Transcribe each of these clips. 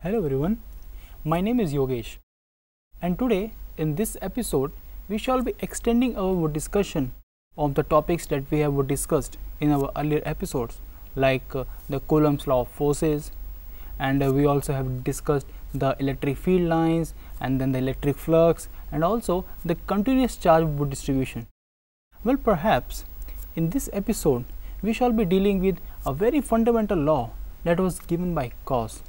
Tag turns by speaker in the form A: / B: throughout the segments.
A: Hello everyone, my name is Yogesh, and today in this episode we shall be extending our discussion of the topics that we have discussed in our earlier episodes, like the Coulomb's law of forces, and we also have discussed the electric field lines and then the electric flux and also the continuous charge distribution. Well, perhaps in this episode we shall be dealing with a very fundamental law that was given by Gauss,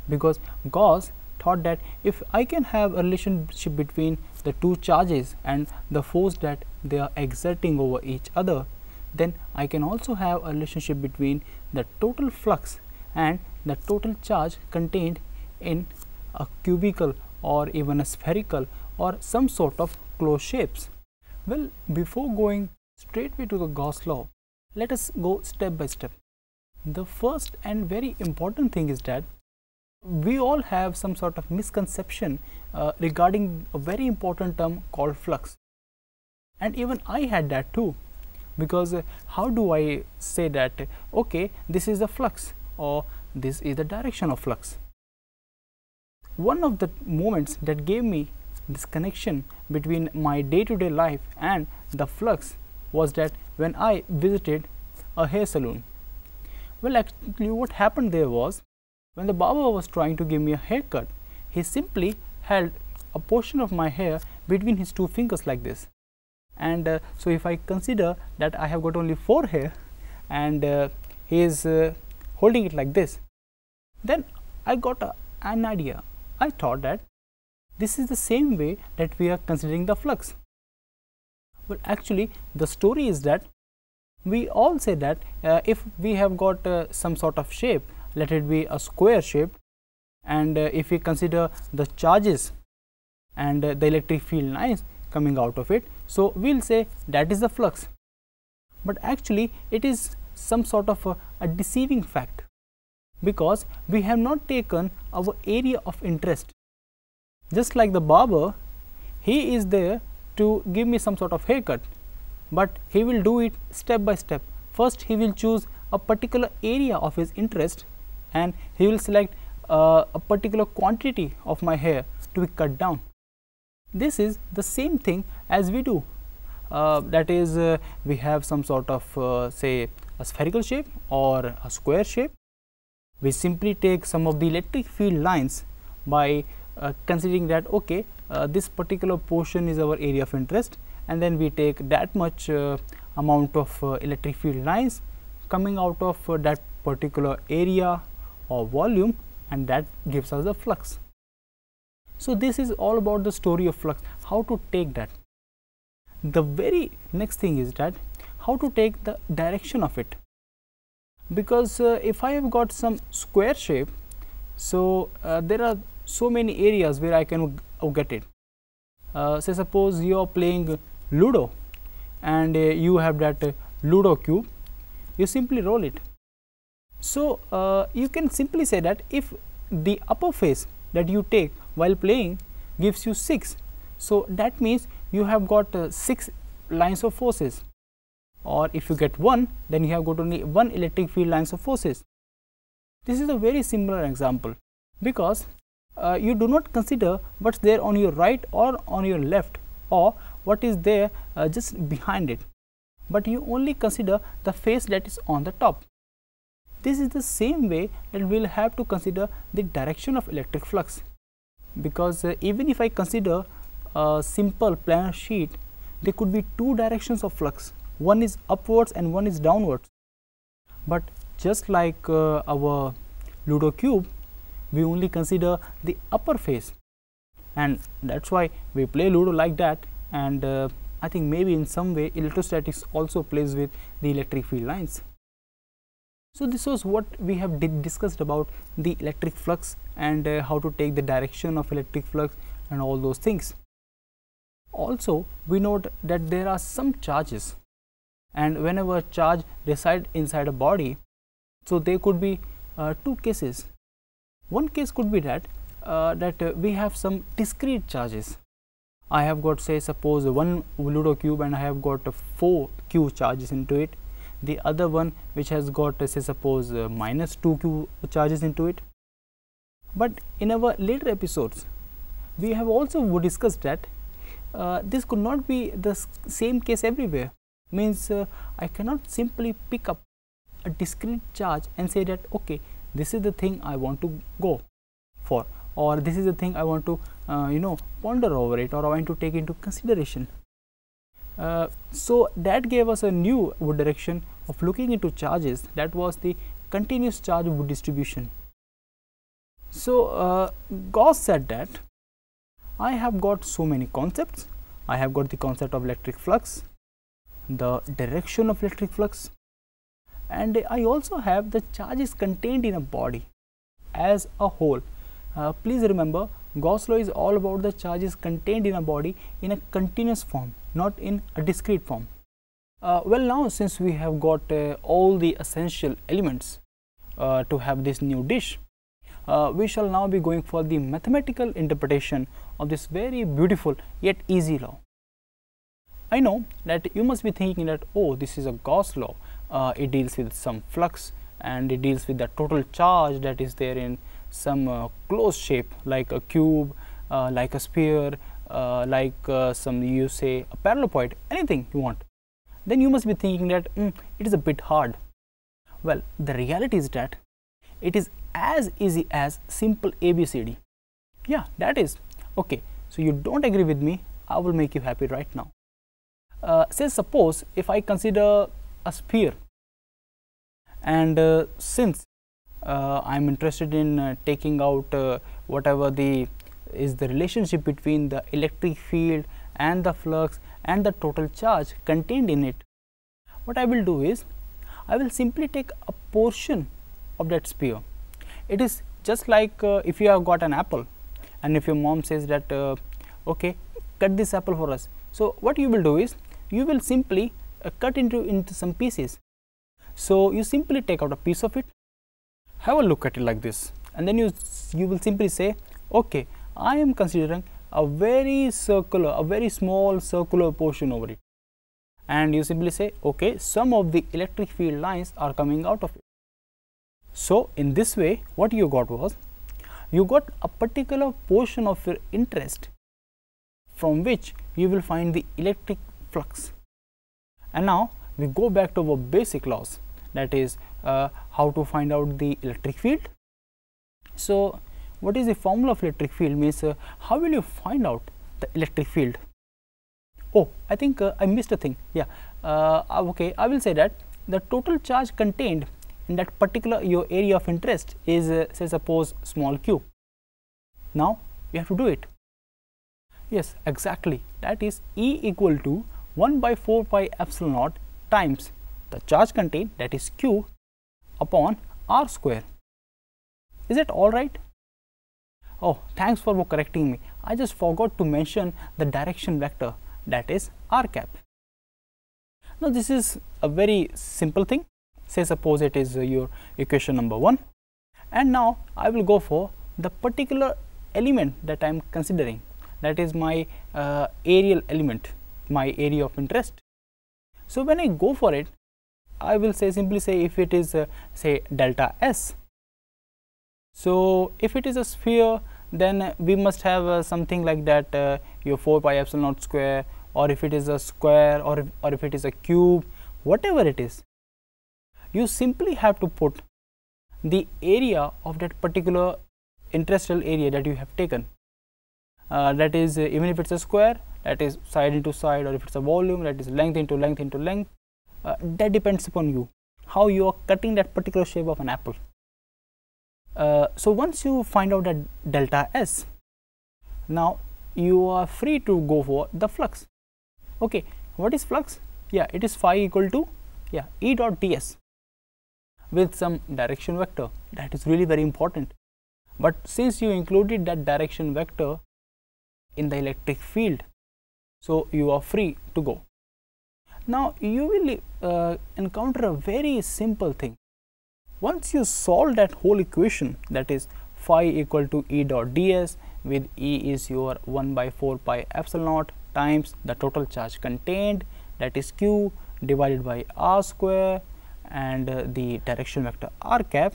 A: because Gauss thought that if I can have a relationship between the two charges and the force that they are exerting over each other, then I can also have a relationship between the total flux and the total charge contained in a cubical or even a spherical or some sort of closed shapes. Well, before going straightway to the Gauss law, let us go step by step. The first and very important thing is that we all have some sort of misconception regarding a very important term called flux, and even I had that too, because how do I say that okay, this is the flux or this is the direction of flux? One of the moments that gave me this connection between my day-to-day life and the flux was that when I visited a hair salon. Well, actually what happened there was, when the barber was trying to give me a haircut, he simply held a portion of my hair between his two fingers like this. And so if I consider that I have got only 4 hair and he is holding it like this, then I got an idea. I thought that this is the same way that we are considering the flux. But actually the story is that we all say that if we have got some sort of shape, let it be a square shape, and if we consider the charges and the electric field lines coming out of it, so we will say that is the flux. But actually it is some sort of a deceiving fact, because we have not taken our area of interest. Just like the barber, he is there to give me some sort of haircut, but he will do it step by step. First he will choose a particular area of his interest and he will select a particular quantity of my hair to be cut down. This is the same thing as we do, that is we have some sort of say a spherical shape or a square shape. We simply take some of the electric field lines by considering that okay, this particular portion is our area of interest, and then we take that much amount of electric field lines coming out of that particular area or volume, and that gives us the flux. So this is all about the story of flux, how to take that. The very next thing is that how to take the direction of it, because if I have got some square shape, so there are so many areas where I can get it. Say suppose you are playing Ludo and you have that Ludo cube, you simply roll it. So you can simply say that if the upper face that you take while playing gives you 6, so that means you have got 6 lines of forces, or if you get 1, then you have got only 1 electric field lines of forces. This is a very similar example, because you do not consider what's there on your right or on your left or what is there just behind it, but you only consider the face that is on the top. This is the same way that we will have to consider the direction of electric flux, because even if I consider a simple planar sheet, there could be 2 directions of flux, one is upwards and one is downwards. But just like our Ludo cube, we only consider the upper face, and that is why we play Ludo like that. And I think maybe in some way electrostatics also plays with the electric field lines. So this was what we have discussed about the electric flux and how to take the direction of electric flux and all those things. Also we note that there are some charges, and whenever a charge resides inside a body, so there could be 2 cases. One case could be that we have some discrete charges. I have got, say suppose, one Ludo cube and I have got 4 q charges into it. The other one which has got, say suppose, minus 2 q charges into it. But in our later episodes, we have also discussed that this could not be the same case everywhere. Means I cannot simply pick up a discrete charge and say that okay, this is the thing I want to go for, or this is the thing I want to ponder over it, or I want to take into consideration. So that gave us a new direction of looking into charges, that was the continuous charge Wood distribution. So Gauss said that I have got so many concepts. I have got the concept of electric flux, the direction of electric flux, and I also have the charges contained in a body as a whole. Please remember, Gauss law is all about the charges contained in a body in a continuous form, not in a discrete form. Well, now since we have got all the essential elements to have this new dish, we shall now be going for the mathematical interpretation of this very beautiful yet easy law. I know that you must be thinking that, oh, this is a Gauss law, it deals with some flux and it deals with the total charge that is there in some closed shape like a cube, like a sphere, like some, you say, a paralleloid, anything you want. Then you must be thinking that it is a bit hard. Well, the reality is that it is as easy as simple ABCD. Yeah, that is okay. So you don't agree with me, I will make you happy right now. Say suppose if I consider a sphere, and since I am interested in taking out whatever is the relationship between the electric field and the flux and the total charge contained in it, what I will do is I will simply take a portion of that sphere. It is just like if you have got an apple and if your mom says that okay, cut this apple for us. So what you will do is you will simply cut into some pieces. So you simply take out a piece of it, have a look at it like this, and then you will simply say, okay, I am considering a very small circular portion over it, and you simply say, okay, some of the electric field lines are coming out of it. So in this way, what you got was, you got a particular portion of your interest from which you will find the electric flux. And now we go back to our basic laws, that is how to find out the electric field. So what is the formula of electric field? Means how will you find out the electric field? Oh, I think I missed a thing. Yeah, okay, I will say that the total charge contained in that particular your area of interest is say suppose small q. Now you have to do it. Yes, exactly, that is E equal to 1 by 4 pi epsilon naught times the charge contained, that is q, upon r square. Is it all right? Oh, thanks for correcting me. I just forgot to mention the direction vector, that is r cap. Now this is a very simple thing. Say suppose it is your equation number 1, and now I will go for the particular element that I am considering, that is my areal element, my area of interest. So when I go for it, I will say simply say if it is say delta S. So if it is a sphere, then we must have something like that, your 4 pi epsilon naught square, or if it is a square, or if it is a cube, whatever it is, you simply have to put the area of that particular interestial area that you have taken. That is even if it is a square, that is side into side, or if it is a volume, that is length into length into length. That depends upon you, how you are cutting that particular shape of an apple. So once you find out that delta S, now you are free to go for the flux. Okay, what is flux? Yeah, it is phi equal to E dot ds with some direction vector. That is really very important. But since you included that direction vector in the electric field, so you are free to go. Now you will encounter a very simple thing. Once you solve that whole equation, that is phi equal to E dot ds with E is your 1 by 4 pi epsilon naught times the total charge contained, that is q, divided by r square and the direction vector r cap,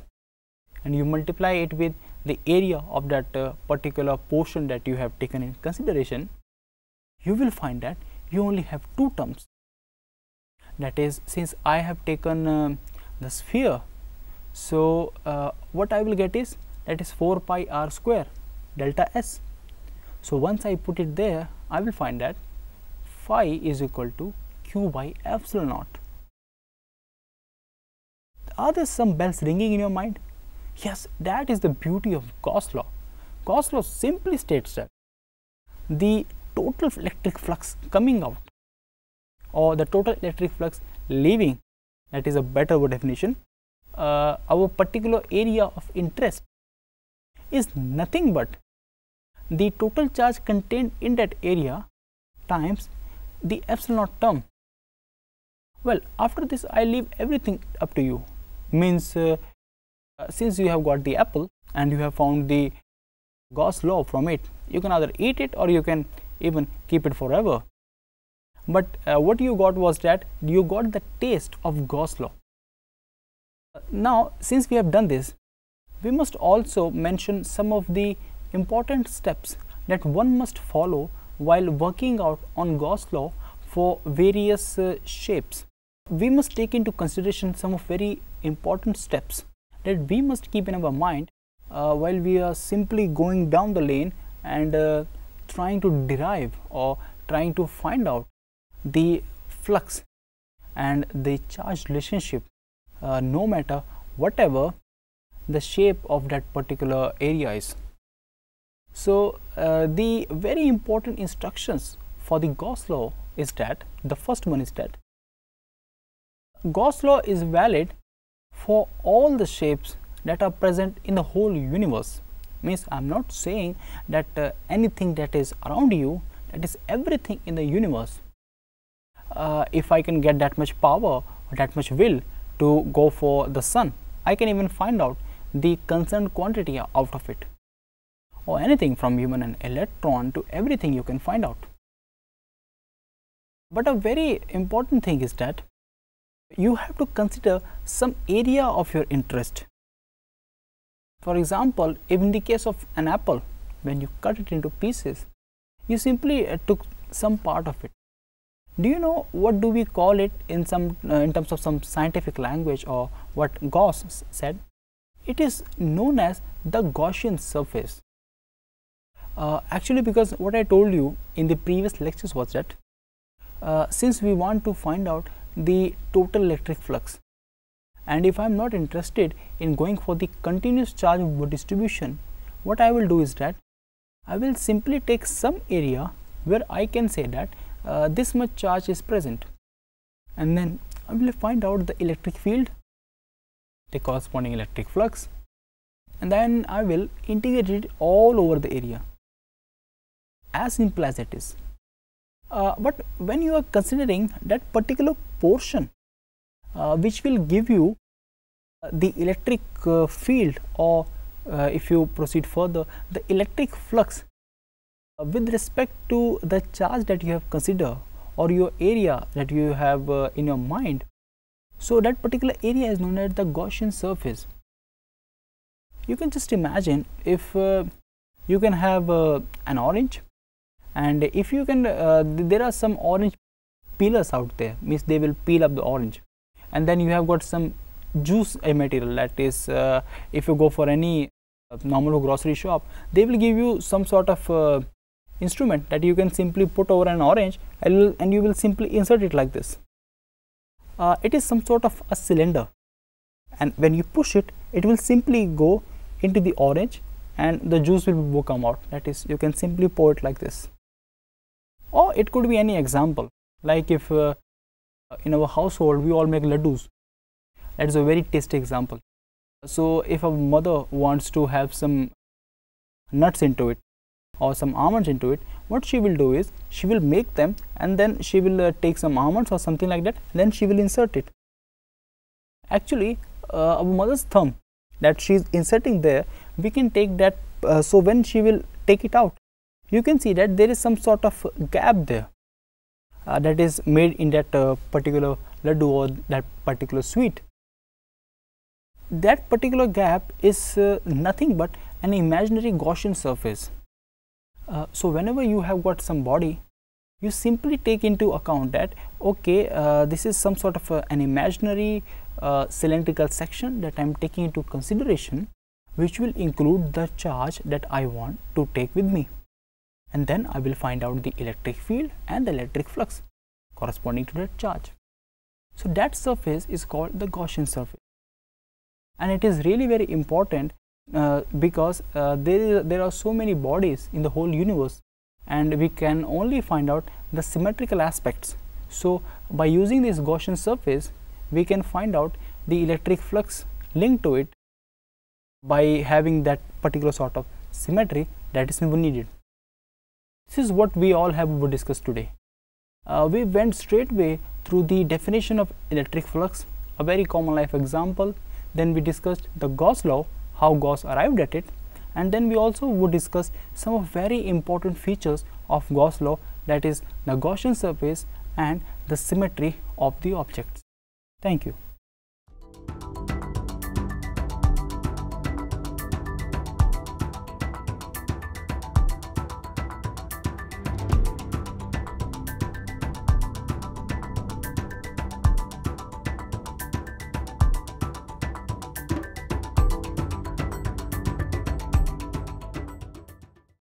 A: and you multiply it with the area of that particular portion that you have taken in consideration, you will find that you only have two terms. That is, since I have taken the sphere, so what I will get is, that is 4 pi r square delta s. So once I put it there, I will find that phi is equal to q by epsilon naught. Are there some bells ringing in your mind? Yes, that is the beauty of Gauss law. Gauss law simply states that the total electric flux coming out or the total electric flux leaving, that is a better definition, our particular area of interest is nothing but the total charge contained in that area times the epsilon naught term. Well, after this I leave everything up to you. Means since you have got the apple and you have found the Gauss law from it, you can either eat it or you can even keep it forever. But what you got was that you got the taste of Gauss law. Now, since we have done this, we must also mention some of the important steps that one must follow while working out on Gauss law for various shapes. We must take into consideration some of very important steps that we must keep in our mind while we are simply going down the lane and trying to derive or trying to find out the flux and the charge relationship, no matter whatever the shape of that particular area is. So the very important instructions for the Gauss law is that the first one is that Gauss law is valid for all the shapes that are present in the whole universe. Means I am not saying that anything that is around you, that is everything in the universe. If I can get that much power or that much will to go for the sun, I can even find out the concerned quantity out of it, or anything from even an electron to everything you can find out. But a very important thing is that you have to consider some area of your interest. For example, in the case of an apple, when you cut it into pieces, you simply took some part of it. Do you know what do we call it in terms of some scientific language, or what Gauss said? It is known as the Gaussian surface. Actually, because what I told you in the previous lectures was that since we want to find out the total electric flux, and if I am not interested in going for the continuous charge distribution, what I will do is that I will simply take some area where I can say that this much charge is present, and then I will find out the electric field, the corresponding electric flux, and then I will integrate it all over the area. As simple as it is. But when you are considering that particular portion which will give you the electric field, or if you proceed further, the electric flux with respect to the charge that you have considered or your area that you have in your mind, so that particular area is known as the Gaussian surface. You can just imagine if you can have an orange, and if you can there are some orange peelers out there, means they will peel up the orange, and then you have got some juice material, that is if you go for any normal grocery shop, they will give you some sort of instrument that you can simply put over an orange, and you will simply insert it like this. It is some sort of a cylinder, and when you push it, it will simply go into the orange and the juice will come out. That is, you can simply pour it like this. Or it could be any example, like if in our household we all make laddus. That is a very tasty example. So if a mother wants to have some nuts into it or some almonds into it, what she will do is she will make them, and then she will take some almonds or something like that, then she will insert it. Actually our mother's thumb that she is inserting there, we can take that, so when she will take it out, you can see that there is some sort of gap there that is made in that particular laddu or that particular sweet. That particular gap is nothing but an imaginary Gaussian surface. So whenever you have got some body, you simply take into account that okay, this is some sort of an imaginary cylindrical section that I am taking into consideration, which will include the charge that I want to take with me, and then I will find out the electric field and the electric flux corresponding to that charge. So that surface is called the Gaussian surface, and it is really very important because there are so many bodies in the whole universe, and we can only find out the symmetrical aspects. So by using this Gaussian surface, we can find out the electric flux linked to it by having that particular sort of symmetry that is needed. This is what we all have discussed today. We went straightway through the definition of electric flux, a very common life example. Then we discussed the Gauss law, how Gauss arrived at it, and then we also would discuss some of very important features of Gauss law, that is the Gaussian surface and the symmetry of the objects. Thank you.